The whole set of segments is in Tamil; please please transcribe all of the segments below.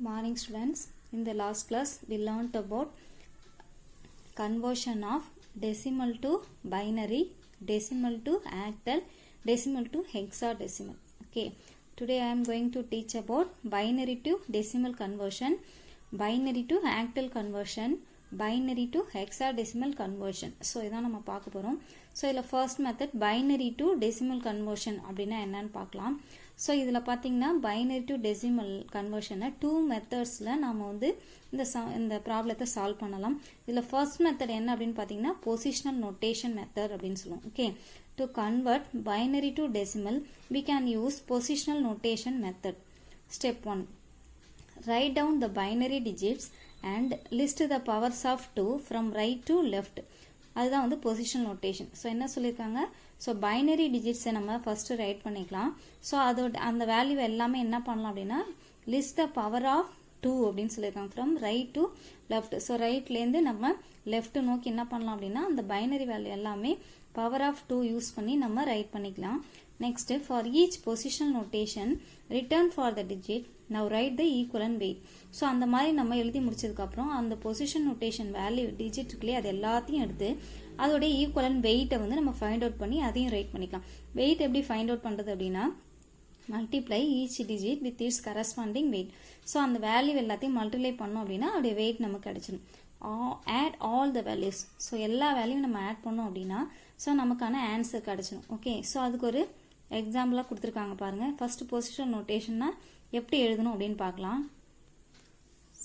Morning students, in the last class we learnt about conversion of decimal to binary, decimal to octal, decimal to hexadecimal. Okay, today I am going to teach about binary to decimal conversion, binary to octal conversion, binary to hexadecimal conversion. So இதான் நம்ம பார்க்க போறோம். So இதுல first method binary to decimal conversion அப்படினா என்னன்னு பார்க்கலாம். So இதுல பாத்தீங்கன்னா binary to decimal conversion two methodsல நாம வந்து இந்த ப்ராப்ளத்தை சால்வ் பண்ணலாம். இதுல first method என்ன அப்படினு பாத்தீங்கன்னா positional notation method அப்படினு சொல்லுவோம். Okay, to convert binary to decimal we can use positional notation method. Step 1, write down the binary digits and list the powers of 2 from right to left. அதுதான் வந்து positional notation. So என்ன சொல்லிருக்காங்க, so binary digits நம்ம first write பண்ணிக்கலாம். so அதோட அந்த வேல்யூ எல்லாமே என்ன பண்ணலாம் அப்படின்னா list the power of 2 அப்படின்னு சொல்லிருக்காங்க from right to left. so rightல இருந்து நம்ம left நோக்கி என்ன பண்ணலாம் அப்படின்னா அந்த binary வேல்யூ எல்லாமே power of 2 யூஸ் பண்ணி நம்ம write பண்ணிக்கலாம். Next, for each positional notation, return for the digit. Now write the equivalent weight. So அந்த மாதிரி நம்ம எழுதி முடிச்சதுக்கு அப்புறம் அந்த position notation value digit இருக்குல்லையே அது எல்லாத்தையும் எடுத்து அதோட equivalent weight வந்து நம்ம find out பண்ணி அதையும் write பண்ணிக்கலாம். weight எப்படி find out பண்றது அப்படின்னா multiply each digit with its corresponding weight. So அந்த value எல்லாத்தையும் multiply பண்ணோம் அப்படின்னா அதோட weight நமக்கு கிடைச்சிடும். Add all the values. So எல்லா வேல்யூ நம்ம add பண்ணோம் அப்படின்னா so நமக்கான ஆன்சர் கிடைச்சிடும். ஓகே, ஸோ அதுக்கு ஒரு எக்ஸாம்பிளாக கொடுத்துருக்காங்க பாருங்க. ஃபர்ஸ்ட் பொசிஷனல் நோட்டேஷன்னா எப்படி எழுதணும் அப்படின்னு பார்க்கலாம்.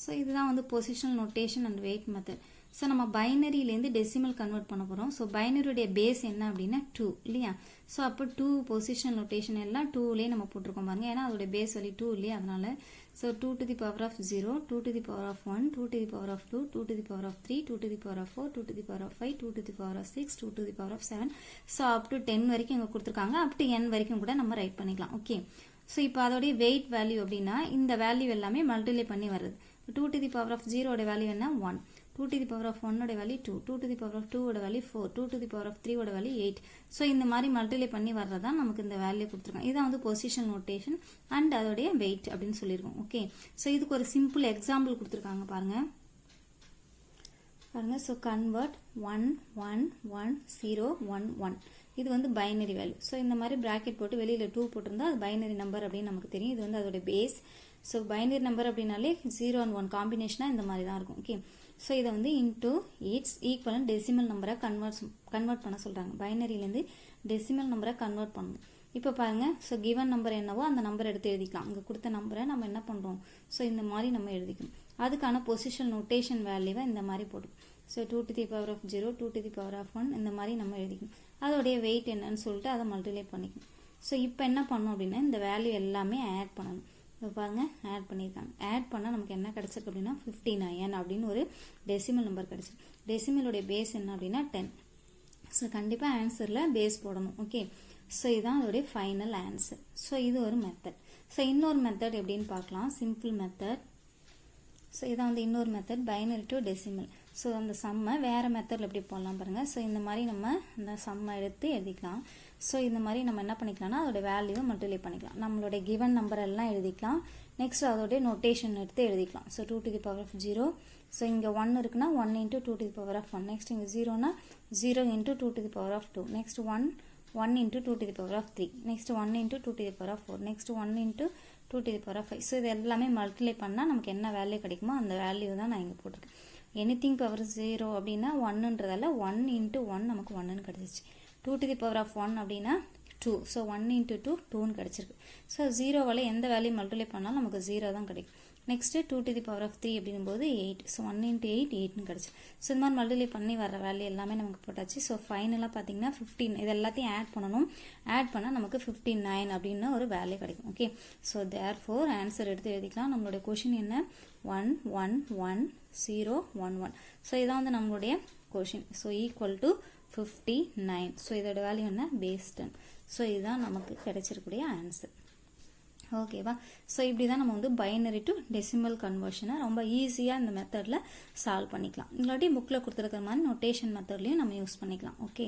ஸோ இதுதான் வந்து positional notation and weight method. So நம்ம பைனரியிலேருந்து டெசிமல் கன்வெர்ட் பண்ண போகிறோம். ஸோ பைனரியுடைய பேஸ் என்ன அப்படின்னா 2 இல்லையா. ஸோ அப்போ 2 பொசிஷனல் நோட்டேஷன் எல்லாம் 2லேயே நம்ம போட்டிருக்கோம் பாருங்க. ஏன்னா அதோடைய பேஸ் வேல்யூ 2 இல்லையா, அதனால so 2 to the power of 0, 2 to the power of 1, 2 to the power of 2, 2 to the power of 3, 2 to the power of 4, 2 to the power of 5, 2 to the power of 6, 2 to the power of 7. So up to 10 வரைக்கும் இங்கே கொடுத்துருக்காங்க. அப் டு n வரைக்கும் கூட நம்ம ரைட் பண்ணிக்கலாம். ஓகே, ஸோ இப்போ அதோடைய வெயிட் வேல்யூ அப்படின்னா இந்த வேல்யூ எல்லாமே மல்டிப்ளை பண்ணி வருது. 2 to the power of 0 ஓட வேல்யூ என்ன 1, 2 to the power of 1 ஓட value 2, 2 to the power of 2 ஓட value 4, 2 to the power of 3 ஓட வேல்யூ 8. ஸோ இந்த மாதிரி மல்டிப்ளை பண்ணி வர்றதா நமக்கு இந்த வேல்யூ கொடுத்துருக்காங்க. இதான் வந்து பொசிஷன் நோட்டேஷன் அண்ட் அதோடைய வெயிட் அப்படின்னு சொல்லியிருக்கோம். ஓகே, ஸோ இதுக்கு ஒரு சிம்பிள் எக்ஸாம்பிள் கொடுத்துருக்காங்க பாருங்க. So convert 1 1 1 0 1 1. இது வந்து பைனரி வேல்யூ. ஸோ இந்த மாதிரி பிராக்கெட் போட்டு வெளியில் 2 போட்டிருந்தா அது பைனரி நம்பர் அப்படின்னு நமக்கு தெரியும். இது வந்து அதோட பேஸ். ஸோ பைனரி நம்பர் அப்படின்னாலே 0 and 1 காம்பினேஷனாக இந்த மாதிரி தான் இருக்கும். ஓகே, ஸோ இதை வந்து இன்டூ இட்ஸ் ஈக்குவலன்ட் டெசிமல் நம்பரை கன்வெர்ட் பண்ண சொல்கிறாங்க. பைனரியிலேருந்து டெசிமல் நம்பரை கன்வெர்ட் பண்ணணும். இப்போ பாருங்கள், ஸோ கிவன் நம்பர் என்னவோ அந்த நம்பர் எடுத்து எழுதிக்கலாம். அங்கே கொடுத்த நம்பரை நம்ம என்ன பண்ணுறோம், ஸோ இந்த மாதிரி நம்ம எழுதிக்கணும். அதுக்கான பொசிஷன் நோட்டேஷன் வேல்யூவை இந்த மாதிரி போடும். So 2 to the power of 0, 2 to the power of 1 இந்த மாதிரி நம்ம எழுதிக்கணும். அதோடைய வெயிட் என்னன்னு சொல்லிட்டு அதை மல்டிப்ளை பண்ணிக்கணும். ஸோ இப்போ என்ன பண்ணணும் அப்படின்னா இந்த வேல்யூ எல்லாமே ஆட் பண்ணணும். இப்போ பாருங்க ஆட் பண்ணியிருக்காங்க. ஆட் பண்ணால் நமக்கு என்ன கிடைச்சிருக்கு அப்படின்னா 59 அப்படின்னு ஒரு டெசிமல் நம்பர் கிடைச்சிருக்கு. டெசிமலுடைய பேஸ் என்ன அப்படின்னா 10. ஸோ கண்டிப்பாக ஆன்சரில் பேஸ் போடணும். ஓகே, ஸோ இதுதான் அதோடைய ஃபைனல் ஆன்சர். ஸோ இது ஒரு மெத்தட். ஸோ இன்னொரு மெத்தட் எப்படின்னு பார்க்கலாம். Simple method. ஸோ இதான் வந்து இன்னொரு method binary to decimal. So அந்த சம்மை வேறு மெத்தடில் எப்படி போடலாம் பாருங்கள். ஸோ இந்த மாதிரி நம்ம இந்த சம்மை எடுத்து எழுதிக்கலாம். ஸோ இந்த மாதிரி நம்ம என்ன பண்ணிக்கலாம்னா அதோட வேல்யூவை மல்டிப்ளை பண்ணிக்கலாம். நம்மளுடைய கிவன் நம்பர் எல்லாம் எழுதிக்கலாம். நெக்ஸ்ட் அதோடைய நோட்டேஷன் எடுத்து எழுதிக்கலாம். So 2 to the power of 0. So இங்கே 1 இருக்குன்னா 1 into 2 to the power of 1. Next இங்கே 0னா 0 into 2 to the power of 2. Next 1 into 2 to the power of 3. Next 1 into 2 to the power of 4. Next 1 into 2 to the power of 5. So இது எல்லாமே மல்டிப்ளை பண்ணால் நமக்கு என்ன வேல்யூ கிடைக்குமோ அந்த வேல்யூ தான் நான் இங்கே போட்டிருக்கேன். எனிதிங் பவர் 0 அப்படின்னா 1ன்றதால 1 into 1 நமக்கு 1ன்னு கிடச்சிச்சு. 2 to the power of 1 அப்படின்னா 2. ஸோ 1 into 2 2ன்னு கிடச்சிருக்கு. ஸோ 0வால் எந்த வேல்யூ மல்டிப்ளை பண்ணாலும் நமக்கு 0 தான் கிடைக்கும். Next 2 to the power of 3 அப்படிங்கும்போது 8. ஸோ 1 into 8 8ன்னு கிடச்சி. ஸோ இந்த மாதிரி மல்டிப்ளை பண்ணி வர வேல்யூ எல்லாமே நமக்கு போட்டாச்சு. ஸோ ஃபைனலாக பார்த்தீங்கன்னா 15 இது எல்லாத்தையும் ஆட் பண்ணணும். ஆட் பண்ணால் நமக்கு 59 அப்படின்னு ஒரு வேல்யூ கிடைக்கும். ஓகே, ஸோ தேர்ஃபோர் ஆன்சர் எடுத்து எழுதிக்கலாம். நம்மளுடைய கொஷின் என்ன 1 1 1 0 1 1. ஸோ இதான் வந்து நம்மளுடைய question. So equal to 59. So இதோட வேல்யூ என்ன பேஸ் 10. ஸோ இதுதான் நமக்கு கிடைச்சிருக்கூடிய ஆன்சர். ஓகேவா. ஸோ இப்படி தான் நம்ம வந்து பைனரி டு டெசிமல் கன்வர்ஷனை ரொம்ப ஈஸியாக இந்த மெத்தடில் சால்வ் பண்ணிக்கலாம். இல்லாட்டி புக்கில் கொடுத்துருக்கிற மாதிரி நோட்டேஷன் மெத்தட்லையும் நம்ம யூஸ் பண்ணிக்கலாம். ஓகே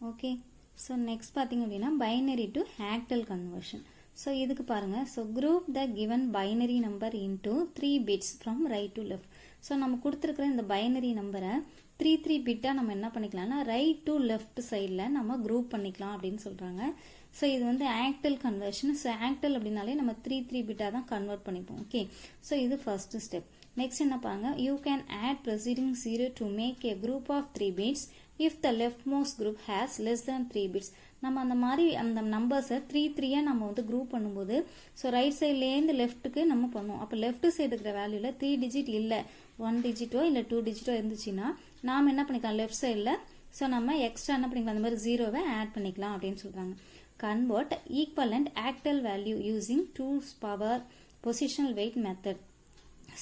ஓகே ஸோ நெக்ஸ்ட் பார்த்திங்க அப்படின்னா binary to octal conversion. So இதுக்கு பாருங்கள், so group the given binary number into 3 bits from right to left. So நம்ம கொடுத்துருக்குற இந்த பைனரி நம்பரை 3 பிட்டாக நம்ம என்ன பண்ணிக்கலாம்னா ரைட் டு லெஃப்ட் சைடில் நம்ம குரூப் பண்ணிக்கலாம் அப்படின்னு சொல்கிறாங்க. ஸோ இது வந்து ஆக்டல் கன்வர்ஷன். ஸோ ஆக்டல் அப்படின்னாலே நம்ம 3 பிட்டாக தான் கன்வெர்ட் பண்ணிப்போம். ஓகே, ஸோ இது ஃபர்ஸ்ட் ஸ்டெப். நெக்ஸ்ட் என்ன பாருங்க, you can add preceding 0 to make a group of 3 bits if the left most group has less than 3 bits. நம்ம அந்த மாதிரி அந்த நம்பர்ஸை 3 நம்ம வந்து குரூப் பண்ணும்போது ஸோ ரைட் சைட்லேருந்து லெஃப்ட்டுக்கு நம்ம பண்ணுவோம். அப்போ லெஃப்ட் சைடு இருக்கிற வேல்யூவில் 3 digit இல்லை, 1 digitோ இல்லை 2 digitோ இருந்துச்சுன்னா நாம் என்ன பண்ணிக்கலாம், லெஃப்ட் சைடில் ஸோ நம்ம எக்ஸ்ட்ரா என்ன பண்ணிக்கலாம், அந்த மாதிரி 0வை ஆட் பண்ணிக்கலாம் அப்படின்னு சொல்கிறாங்க. Convert equivalent octal value using 2's power positional weight method.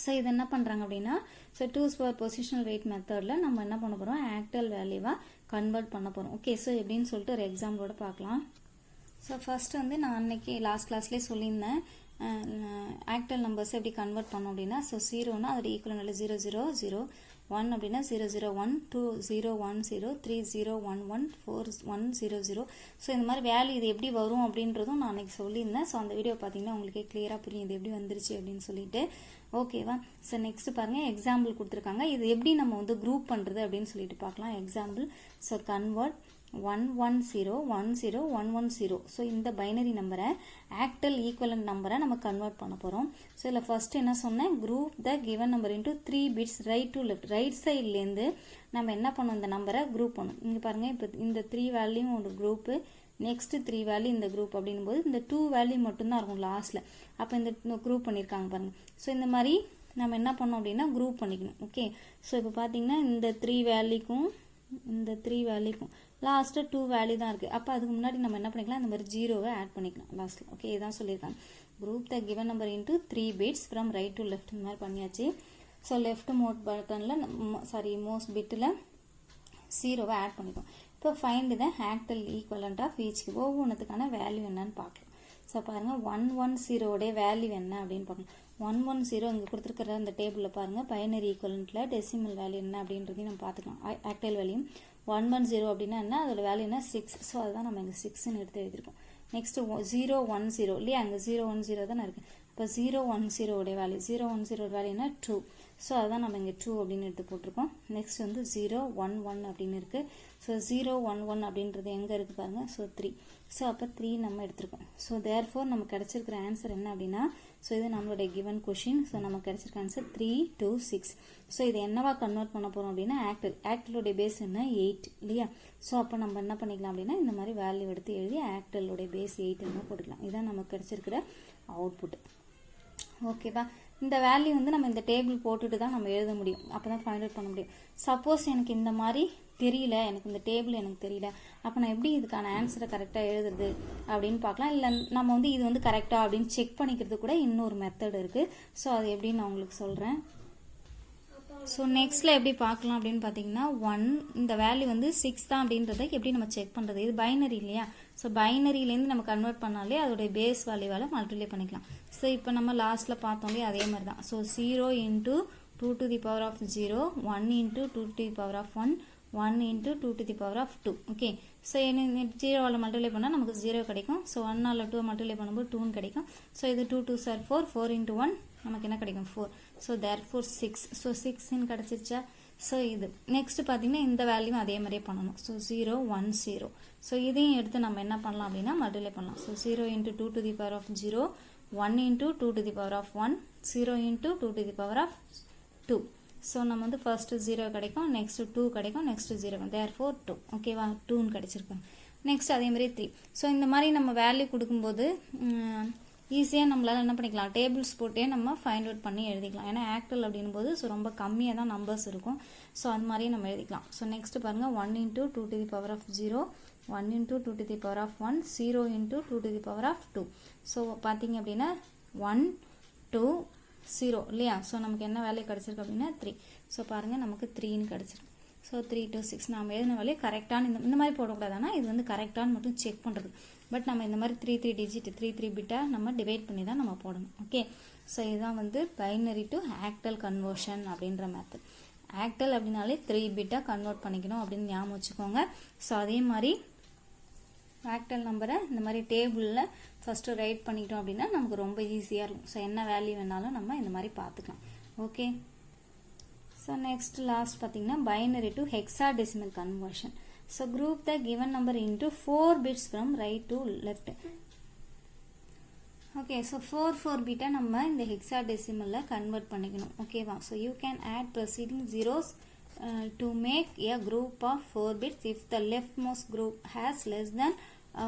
So இது என்ன பண்ணுறாங்க அப்படின்னா, so 2's power positional wait மெத்தடில் நம்ம என்ன பண்ண போகிறோம், ஆக்டல் வேல்யூவாக கன்வெர்ட் பண்ண போகிறோம். ஓகே, ஸோ எப்படின்னு சொல்லிட்டு ஒரு எக்ஸாம்பிளோட பார்க்கலாம். ஸோ ஃபர்ஸ்ட் வந்து நான் அன்னைக்கு லாஸ்ட் கிளாஸ்லேயே சொல்லியிருந்தேன் ஆக்டல் நம்பர்ஸ் எப்படி கன்வெர்ட் பண்ணோம் அப்படின்னா, ஸோ 0னா அதோட ஈக்குவல் நல்ல 0 0 0, 1 அப்படின்னா 0 0 1, 2 0 1 0, 3 0 1 1, 4 1 0 0. ஸோ இந்த மாதிரி வேல்யூ இது எப்படி வரும் அப்படின்றதும் நான் அன்னைக்கு சொல்லியிருந்தேன். ஸோ அந்த வீடியோ பார்த்தீங்கன்னா உங்களுக்கே கிளியராக புரியும் இது எப்படி வந்துருச்சு அப்படின்னு சொல்லிட்டு. ஓகேவா, ஸோ நெக்ஸ்ட் பாருங்க, எக்ஸாம்பிள் கொடுத்துருக்காங்க. இது எப்படி நம்ம வந்து குரூப் பண்ணுறது அப்படின்னு சொல்லிட்டு பார்க்கலாம். Example, so convert 1 1 0 1 0 1 1 0. ஸோ இந்த பைனரி நம்பரை ஆக்டல் ஈக்குவலண்ட் நம்பரை நம்ம கன்வெர்ட் பண்ண போகிறோம். ஸோ இதில் ஃபர்ஸ்ட் என்ன சொன்னேன், group the given number into 3 bits right to left. Right சைட்லேருந்து நம்ம என்ன பண்ணோம், இந்த நம்பரை குரூப் பண்ணணும். இங்கே பாருங்கள், இப்போ இந்த 3 வேல்யூ ஒரு குரூப்பு, நெக்ஸ்ட் 3 வேல்யூ இந்த குரூப் அப்படின்னும் போது இந்த 2 வேல்யூ மட்டும்தான் இருக்கும் லாஸ்ட்டில். அப்போ இந்த குரூப் பண்ணியிருக்காங்க பாருங்கள். ஸோ இந்த மாதிரி நம்ம என்ன பண்ணோம் அப்படின்னா குரூப் பண்ணிக்கணும். ஓகே, ஸோ இப்போ பார்த்தீங்கன்னா இந்த 3 வேல்யூக்கும் இந்த 3 வேல்யூக்கும் லாஸ்ட்டு 2 வேல்யூ தான் இருக்குது. அப்போ அதுக்கு முன்னாடி நம்ம என்ன பண்ணிக்கலாம், இந்த மாதிரி 0வை ஆட் பண்ணிக்கலாம் லாஸ்ட்டில். ஓகே, இதான் சொல்லியிருக்காங்க. Group the given number into 3 bits from right to left. இந்த மாதிரி பண்ணியாச்சு. ஸோ லெஃப்ட் மோட் பட்டனில் மோஸ்ட் பிட்டில் 0வை ஆட் பண்ணிக்கோம். இப்போ find the octal equivalent of each. ஒவ்வொன்றுத்துக்கான வேல்யூ என்னன்னு பார்க்கலாம். ஸோ பாருங்கள், 110 வேல்யூ என்ன அப்படின்னு பார்க்கணும். 110 இங்கே கொடுத்துருக்கிற அந்த டேபிளில் பாருங்கள், பைனரி ஈக்குவலண்ட்டில் டெசிமல் வேல்யூ என்ன அப்படின்றதையும் நம்ம பார்த்துக்கலாம். ஆக்டல் வேல்யூ 110 அப்படின்னா என்ன, அதோட வேல்யூ என்ன 6. ஸோ அதுதான் நம்ம இங்கே 6ன்னு எடுத்து எழுதியிருக்கோம். நெக்ஸ்ட் 010 இல்லையா, அங்கே 010 தானே இருக்குது. இப்போ 010 வேல்யூ 010 வேல்யூ என்ன 2. ஸோ அதுதான் நம்ம இங்கே 2 அப்படின்னு எடுத்து போட்டிருக்கோம். நெக்ஸ்ட் வந்து 011 அப்படின்னு இருக்குது. ஸோ 011 அப்படின்றது எங்கே இருக்குது பாருங்கள், ஸோ 3. ஸோ அப்போ 3 நம்ம எடுத்திருக்கோம். ஸோ தேர்ஃபோர் நமக்கு கிடச்சிருக்கிற ஆன்சர் என்ன அப்படின்னா, ஸோ இது நம்மளுடைய கிவன் கொஷின். ஸோ நம்ம கிடச்சிருக்க ஆன்சர் 3 2 6. ஸோ இது என்னவா கன்வெர்ட் பண்ண போகிறோம் அப்படின்னா ஆக்டலுடைய பேஸ் என்ன 8 இல்லையா. ஸோ அப்போ நம்ம என்ன பண்ணிக்கலாம் அப்படின்னா, இந்த மாதிரி வேல்யூ எடுத்து எழுதி ஆக்டலுடைய பேஸ் 8 போட்டுக்கலாம். இதான் நமக்கு கிடச்சிருக்கிற அவுட்புட். ஓகேவா, இந்த வேல்யூ வந்து நம்ம இந்த டேபிள் போட்டுட்டு தான் நம்ம எழுத முடியும். அப்போ தான் ஃபைண்ட் அவுட் பண்ண முடியும். சப்போஸ் எனக்கு இந்த மாதிரி தெரியல, எனக்கு இந்த டேபிள் எனக்கு தெரியல, அப்போ நான் எப்படி இதுக்கான ஆன்சரை கரெக்டாக எழுதுறது அப்படின்னு பார்க்கலாம். இல்லை நம்ம வந்து இது வந்து கரெக்டாக அப்படின்னு செக் பண்ணிக்கிறது கூட இன்னொரு மெத்தட் இருக்குது. ஸோ அது எப்படின்னு நான் உங்களுக்கு சொல்கிறேன். ஸோ நெக்ஸ்ட்டில் எப்படி பார்க்கலாம் அப்படின்னு பார்த்தீங்கன்னா, 1 இந்த வேல்யூ வந்து 6 தான் அப்படின்றத எப்படி நம்ம செக் பண்ணுறது. இது பைனரி இல்லையா. ஸோ பைனரியிலேருந்து நம்ம கன்வெர்ட் பண்ணாலே அதோடைய பேஸ் வேல்யூவால் மல்டிப்ளை பண்ணிக்கலாம். ஸோ இப்போ நம்ம லாஸ்ட்டில் பார்த்தோம்லே அதே மாதிரி தான். So 0 × 2 to the power of 0, 1 × 2 to the power of 1, 1 × 2 to the power of 2. Okay, so என்ன 0வால் மல்டிப்ளை பண்ணால் நமக்கு 0 கிடைக்கும். ஸோ 1ஆல் 2 மல்டிப்ளை பண்ணும்போது 2 கிடைக்கும். ஸோ இது 2 2s are 4, 4 × 1 நமக்கு என்ன கிடைக்கும் 4. So therefore 6. ஸோ 6ன்னு கிடச்சிருச்சா. ஸோ இது நெக்ஸ்ட் பார்த்தீங்கன்னா இந்த வேல்யூ அதே மாதிரியே பண்ணணும். ஸோ 0 1 0. ஸோ இதையும் எடுத்து நம்ம என்ன பண்ணலாம் அப்படின்னா மல்டிப்ளை பண்ணலாம். So 0 × 2 to the power of 0, 1 × 2 to the power of 1, 0 × 2 to the power of 2. So நம்ம வந்து ஃபர்ஸ்ட் 0 கிடைக்கும், நெக்ஸ்ட் 2 கிடைக்கும், நெக்ஸ்ட் 0. தேர்ஃபோர் 2. ஓகேவா, 2ன்னு கிடைச்சிருக்காங்க. நெக்ஸ்ட் அதே மாதிரி 3. ஸோ இந்த மாதிரி நம்ம வேல்யூ கொடுக்கும்போது ஈஸியாக நம்மளால் என்ன பண்ணிக்கலாம், டேபிள்ஸ் போட்டே நம்ம ஃபைண்ட் அவுட் பண்ணி எழுதிக்கலாம். ஏன்னா ஆக்டல் அப்படின்னும் போது ஸோ ரொம்ப கம்மியாக தான் நம்பர்ஸ் இருக்கும். ஸோ அது மாதிரி நம்ம எழுதிக்கலாம். ஸோ நெக்ஸ்ட் பாருங்கள், 1 × 2 to the power of 0, 1 × 2 to the power of 1, 0 × 2 to the power of 2. So பார்த்தீங்க அப்படின்னா 1 2 0 இல்லையா. ஸோ நமக்கு என்ன வேல்யூ கிடச்சிருக்கு அப்படின்னா 3. ஸோ பாருங்கள் நமக்கு 3ன்னு கிடச்சிருக்கு. ஸோ 3 2 6 நாம் எழுதின வேல்யூ கரெக்டான இந்த மாதிரி போடக்கூடாதுன்னா இது வந்து கரெக்டானு மட்டும் செக் பண்ணுறது. பட் நம்ம இந்த மாதிரி 3 3 டிஜிட் 3 3 பிட்டாக நம்ம டிவைட் பண்ணி தான் நம்ம போடணும். ஓகே, ஸோ இதுதான் வந்து பைனரி டு ஆக்டல் கன்வர்ஷன் அப்படின்ற மெத்தட். ஆக்டல் அப்படின்னாலே 3 பிட்டாக கன்வெர்ட் பண்ணிக்கணும் அப்படின்னு ஞாபகம் வச்சுக்கோங்க. ஸோ அதே மாதிரி ஆக்டல் நம்பரை இந்த மாதிரி டேபிளில் ஃபஸ்ட்டு ரைட் பண்ணிட்டோம் அப்படின்னா நமக்கு ரொம்ப ஈஸியாக இருக்கும். ஸோ என்ன வேல்யூ வேணாலும் நம்ம இந்த மாதிரி பார்த்துக்கலாம். ஓகே, ஸோ நெக்ஸ்ட் லாஸ்ட் பார்த்தீங்கன்னா binary to hexadecimal conversion. So group the given number into 4 bits from right to left. Okay, so 4 bit நம்ம இந்த ஹெக்ஸாடெசிமலில் கன்வெர்ட் பண்ணிக்கணும். ஓகேவா? So you can add preceding zeros to make a group of 4 bits if the leftmost group has less than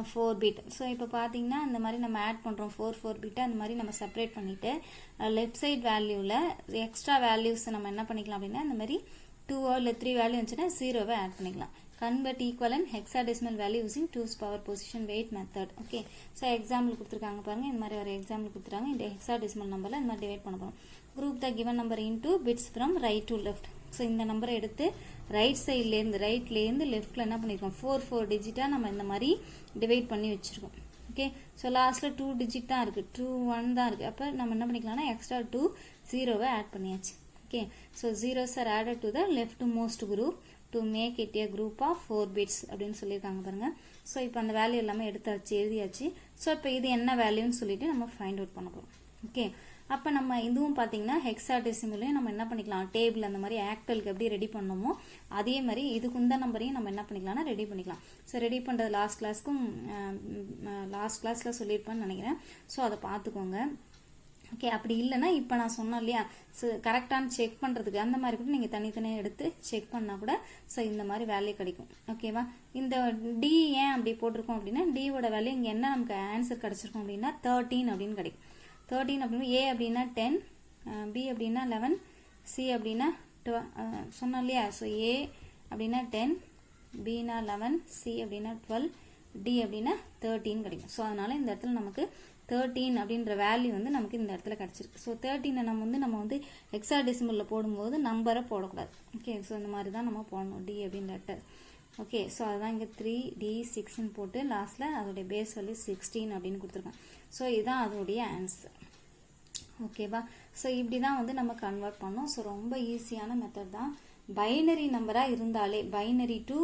4 bit. So இப்போ பார்த்தீங்கன்னா இந்த மாதிரி நம்ம ஆட் பண்ணுறோம் 4 bit அந்த மாதிரி நம்ம செப்பரேட் பண்ணிவிட்டு லெஃப்ட் சைட் வேல்யூவில் எக்ஸ்ட்ரா வேல்யூஸ் நம்ம என்ன பண்ணிக்கலாம் அப்படின்னா இந்த மாதிரி 2 இல்லை 3 வேல்யூ இருந்துச்சுன்னா 0வை ஆட் பண்ணிக்கலாம். Convert equivalent hexadecimal value using 2's power position weight method. Okay, so example கொடுத்துருக்காங்க பாருங்கள். இந்த மாதிரி ஒரு எக்ஸாம்பிள் கொடுத்துருக்காங்க. இந்த ஹெக்ஸாடெசிமல் நம்பரில் இந்த மாதிரி டிவைட் பண்ண போகிறோம். Group the given number into bits from right to left. So இந்த நம்பரை எடுத்து ரைட் சைட்லேருந்து ரைட்லேருந்து லெஃப்ட்டில் என்ன பண்ணியிருக்கோம் 4 டிஜிட்டாக நம்ம இந்த மாதிரி டிவைட் பண்ணி வச்சுருக்கோம். ஓகே, ஸோ லாஸ்ட்டில் 2 டிஜிட் தான் இருக்குது, 2 1 தான் இருக்குது. அப்போ நம்ம என்ன பண்ணிக்கலாம்னா எக்ஸ்ட்ரா 2 0வை ஆட் பண்ணியாச்சு. Okay, so zeros are added to the leftmost group to make it a group of 4 bits அப்படின்னு சொல்லியிருக்காங்க பாருங்கள். ஸோ இப்போ அந்த வேல்யூ எல்லாமே எடுத்தாச்சு, எழுதியாச்சு. ஸோ இப்போ இது என்ன வேல்யூன்னு சொல்லிட்டு நம்ம ஃபைண்ட் அவுட் பண்ண போகிறோம். ஓகே, அப்போ நம்ம இதுவும் பார்த்தீங்கன்னா ஹெக்ஸாடெசிமலையும் நம்ம என்ன பண்ணிக்கலாம் டேபிள் அந்த மாதிரி ஆக்டலுக்கு எப்படி ரெடி பண்ணோமோ அதே மாதிரி இதுக்கு இந்த நம்பரையும் நம்ம என்ன பண்ணிக்கலாம்னா ரெடி பண்ணிக்கலாம். ஸோ ரெடி பண்ணுறது லாஸ்ட் கிளாஸில் சொல்லியிருப்பேன்னு நினைக்கிறேன். ஸோ அதை பார்த்துக்கோங்க. ஓகே, அப்படி இல்லைன்னா இப்போ நான் சொன்னேன் இல்லையா, ஸோ கரெக்டான செக் பண்ணுறதுக்கு அந்த மாதிரி கூட நீங்கள் தனித்தனியாக எடுத்து செக் பண்ணால் கூட ஸோ இந்த மாதிரி வேல்யூ கிடைக்கும். ஓகேவா? இந்த டி ஏன் அப்படி போட்டிருக்கோம் அப்படின்னா டியோட வேல்யூ இங்கே என்ன நமக்கு ஆன்சர் கிடச்சிருக்கோம் அப்படின்னா 13 அப்படின்னு கிடைக்கும். 13 அப்படின்னா ஏ அப்படின்னா 10, பி அப்படின்னா 11, சி அப்படின்னா 12 சொன்னோம் இல்லையா. ஸோ ஏ அப்படின்னா 10, பின்னா 11, சி அப்படின்னா 12, டி அப்படின்னா 13 கிடைக்கும். ஸோ அதனால இந்த இடத்துல நமக்கு 13 அப்படின்ற வேல்யூ வந்து நமக்கு இந்த இடத்துல கிடச்சிருக்கு. ஸோ 13 நம்ம வந்து ஹெக்ஸாடெசிமலில் போடும்போது நம்பரை போடக்கூடாது. ஓகே, ஸோ இந்த மாதிரி தான் நம்ம போடணும் டி அப்படின்ற லெட்டர். ஓகே, ஸோ அதுதான் இங்கே 3D6ன்னு போட்டு லாஸ்ட்டில் அதோடைய பேஸ் வேல்யூ 16 அப்படின்னு கொடுத்துருக்கோம். ஸோ இதுதான் அதோடைய ஆன்சர். ஓகேவா? ஸோ இப்படி தான் வந்து நம்ம கன்வெர்ட் பண்ணோம். ஸோ ரொம்ப ஈஸியான மெத்தட் தான். பைனரி நம்பராக இருந்தாலே binary to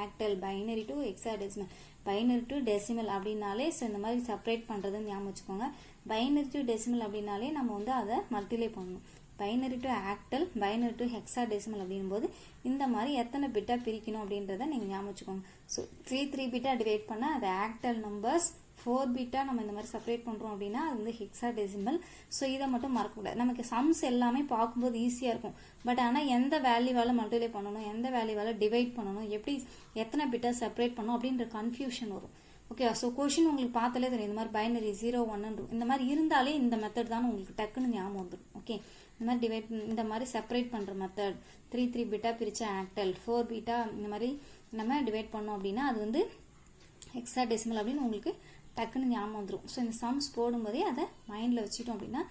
octal, binary to hexadecimal, binary to decimal அப்படின்னாலே ஸோ இந்த மாதிரி செப்பரேட் பண்ணுறதுன்னு ஞாபகம் வச்சுக்கோங்க. பைனரி டு டெசிமல் அப்படின்னாலே நம்ம வந்து அதை மல்டிப்ளை பண்ணணும். Binary to octal, binary to hexadecimal அப்படின்போது இந்த மாதிரி எத்தனை பிட்டாக பிரிக்கணும் அப்படின்றத நீங்கள் ஞாபகம் வச்சுக்கோங்க. ஸோ 3 பிட்டாக டிவைட் பண்ணால் அது ஆக்டல் நம்பர்ஸ், 4 பிட்டாக நம்ம இந்த மாதிரி செப்பரேட் பண்ணுறோம் அப்படின்னா அது வந்து ஹெக்ஸாடெசிமல். ஸோ இதை மட்டும் மறக்கக்கூடாது. நமக்கு சம்ஸ் எல்லாமே பார்க்கும்போது ஈஸியாக இருக்கும். பட் ஆனால் எந்த வேல்யூவால் மல்டிப்ளை பண்ணணும், எந்த வேல்யூவால் டிவைட் பண்ணணும், எப்படி எத்தனை பிட்டாக செப்பரேட் பண்ணணும் அப்படின்ற கன்ஃபியூஷன் வரும். ஓகே, ஸோ கொஷின் உங்களுக்கு பார்த்தாலே தெரியும். இந்த மாதிரி பைனரி 0 1 இந்த மாதிரி இருந்தாலே இந்த மெத்தட் தான் உங்களுக்கு டக்குன்னு ஞாபகம் வந்துடும். ஓகே, இந்த மாதிரி டிவைட் இந்த மாதிரி செப்பரேட் பண்ணுற மெத்தட் 3 பிட்டாக பிரித்தா ஆக்டல், 4 பிட்டாக இந்த மாதிரி நம்ம டிவைட் பண்ணோம் அப்படின்னா அது வந்து ஹெக்ஸாடெசிமல் அப்படின்னு உங்களுக்கு டக்குன்னு ஞாபகம் வந்துடும். ஸோ இந்த சம்ஸ் போடும்போதே அதை மைண்டில் வச்சுட்டோம் அப்படின்னா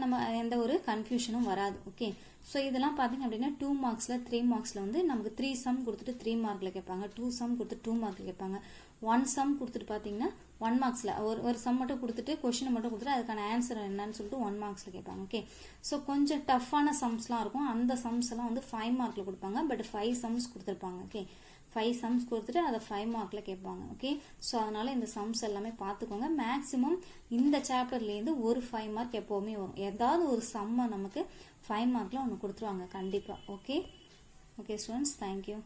நம்ம எந்த ஒரு கன்ஃபியூஷனும் வராது. ஓகே, ஸோ இதெல்லாம் பார்த்தீங்க அப்படின்னா 2 மார்க்ஸில் 3 மார்க்ஸில் வந்து நமக்கு 3 சம் கொடுத்துட்டு 3 மார்க்கில் கேட்பாங்க, 2 சம் கொடுத்துட்டு 2 மார்க்கில் கேட்பாங்க, 1 சம் கொடுத்துட்டு பார்த்தீங்கன்னா 1 மார்க்ஸில் ஒரு சம் மட்டும் கொடுத்துட்டு கொஷினை மட்டும் கொடுத்துட்டு அதுக்கான ஆன்சர் என்னன்னு சொல்லிட்டு 1 மார்க்ஸில் கேட்பாங்க. ஓகே, ஸோ கொஞ்சம் டஃப்பான சம்ஸ்லாம் இருக்கும். அந்த சம்ஸ் எல்லாம் வந்து 5 மார்க்கில் கொடுப்பாங்க. பட் 5 சம்ஸ் கொடுத்துருப்பாங்க. ஓகே, 5 சம்ஸ் கொடுத்துட்டு அதை 5 மார்க்கில் கேட்பாங்க. ஓகே, ஸோ அதனால இந்த சம்ஸ் எல்லாமே பார்த்துக்கோங்க. மேக்ஸிமம் இந்த சாப்டர்லேருந்து ஒரு 5 மார்க் எப்போவுமே வரும். ஏதாவது ஒரு சம்மை நமக்கு 5 மார்க்கில் ஒன்று கொடுத்துருவாங்க கண்டிப்பாக. Okay, okay students, thank you.